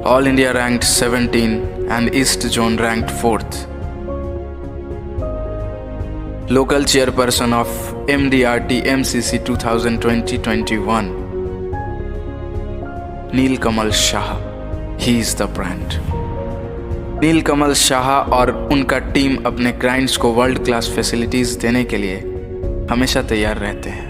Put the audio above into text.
All India ranked 17 and East Zone ranked 4th. Local chairperson of MDRT MCC 2020-21, Nilkamal Shah. He is the brand. नीलकमल शाह और उनका team अपने clients को world class facilities देने के लिए हमेशा तैयार रहते हैं.